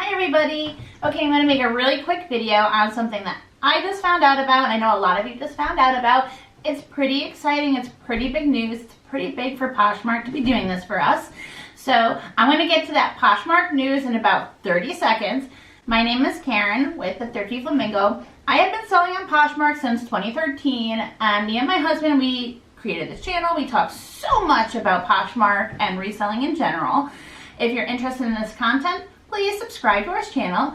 Hi everybody. Okay, I'm going to make a really quick video on something that I just found out about, and I know a lot of you just found out about. It's pretty exciting, it's pretty big news, it's pretty big for Poshmark to be doing this for us. So I'm going to get to that Poshmark news in about 30 seconds. My name is Karen with the Thrifty Flamingo. I have been selling on Poshmark since 2013, and me and my husband, we created this channel. We talk so much about Poshmark and reselling in general. If you're interested in this content, please subscribe to our channel.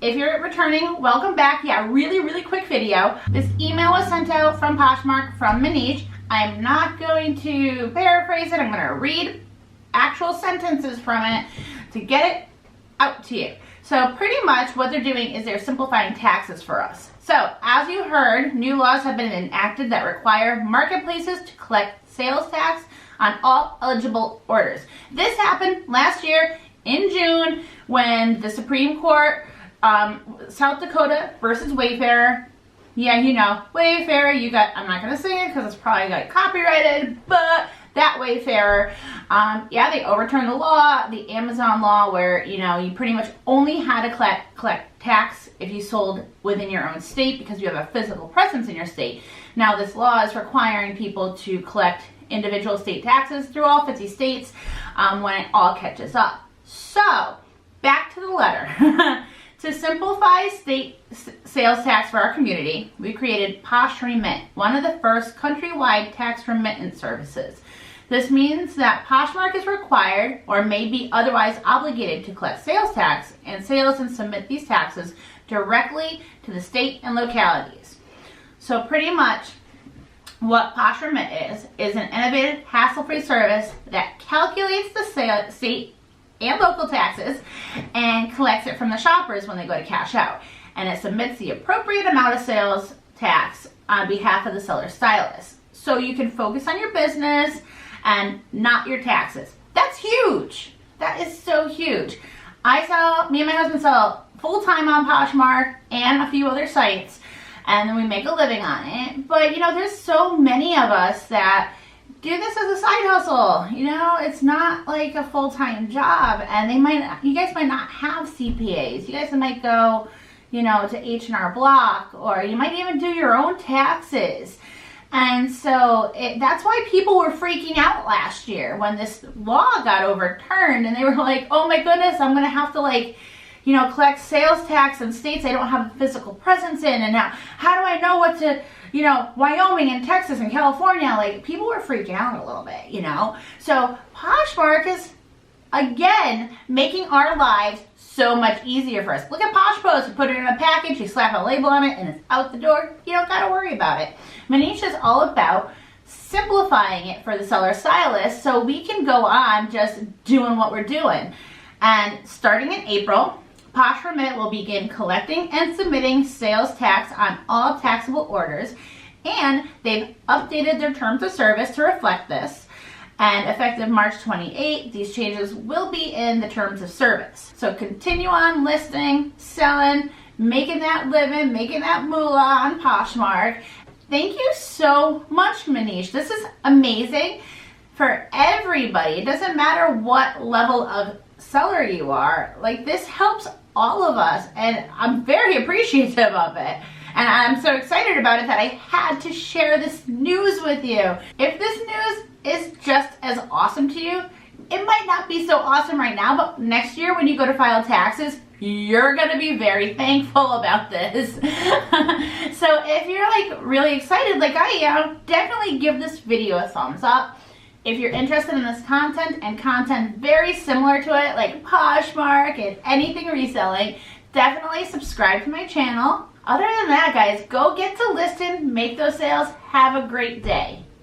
If you're returning, welcome back. Yeah, really quick video. This email was sent out from Poshmark from Manish. I'm not going to paraphrase it. I'm going to read actual sentences from it to get it out to you. So pretty much what they're doing is they're simplifying taxes for us. So as you heard, new laws have been enacted that require marketplaces to collect sales tax on all eligible orders. This happened last year in June when the Supreme Court, South Dakota versus Wayfarer. Yeah, you know, Wayfarer, you got, I'm not going to say it because it's probably got copyrighted, but that Wayfarer, yeah, they overturned the law, the Amazon law, where, you know, you pretty much only had to collect tax if you sold within your own state because you have a physical presence in your state. Now this law is requiring people to collect individual state taxes through all 50 states when it all catches up. So, back to the letter. To simplify state sales tax for our community, we created Posh Remit, one of the first countrywide tax remittance services. This means that Poshmark is required or may be otherwise obligated to collect sales tax and sales and submit these taxes directly to the state and localities. So pretty much what Posh Remit is an innovative, hassle-free service that calculates the state and local taxes and collects it from the shoppers when they go to cash out. And it submits the appropriate amount of sales tax on behalf of the seller stylist. So you can focus on your business and not your taxes. That's huge. That is so huge. Me and my husband sell full-time on Poshmark and a few other sites, and then we make a living on it. But you know, there's so many of us that do this as a side hustle. You know, it's not like a full-time job, and you guys might not have CPAs. You guys might go, you know, to H&R Block, or you might even do your own taxes. And so that's why people were freaking out last year when this law got overturned, and they were like, oh my goodness, I'm going to have to, like, you know, collect sales tax in states I don't have a physical presence in, and now how do I know what to, you know, Wyoming and Texas and California, like, people were freaking out a little bit, you know. So Poshmark is, again, making our lives so much easier for us. Look at Posh Post. You put it in a package, you slap a label on it, and it's out the door. You don't got to worry about it. Manish is all about simplifying it for the seller stylist so we can go on just doing what we're doing. And starting in April, Posh Remit will begin collecting and submitting sales tax on all taxable orders, and they've updated their terms of service to reflect this. And effective March 28, these changes will be in the terms of service. So continue on listing, selling, making that living, making that moolah on Poshmark. Thank you so much, Manish. This is amazing for everybody. It doesn't matter what level of seller you are. Like, this helps all of us, and I'm very appreciative of it. And I'm so excited about it that I had to share this news with you. If this news is just as awesome to you, it might not be so awesome right now, but next year when you go to file taxes, you're gonna be very thankful about this. So if you're like really excited like I am, definitely give this video a thumbs up. If you're interested in this content and content very similar to it, like Poshmark and anything reselling, definitely subscribe to my channel. Other than that, guys, go get to listing, make those sales. Have a great day.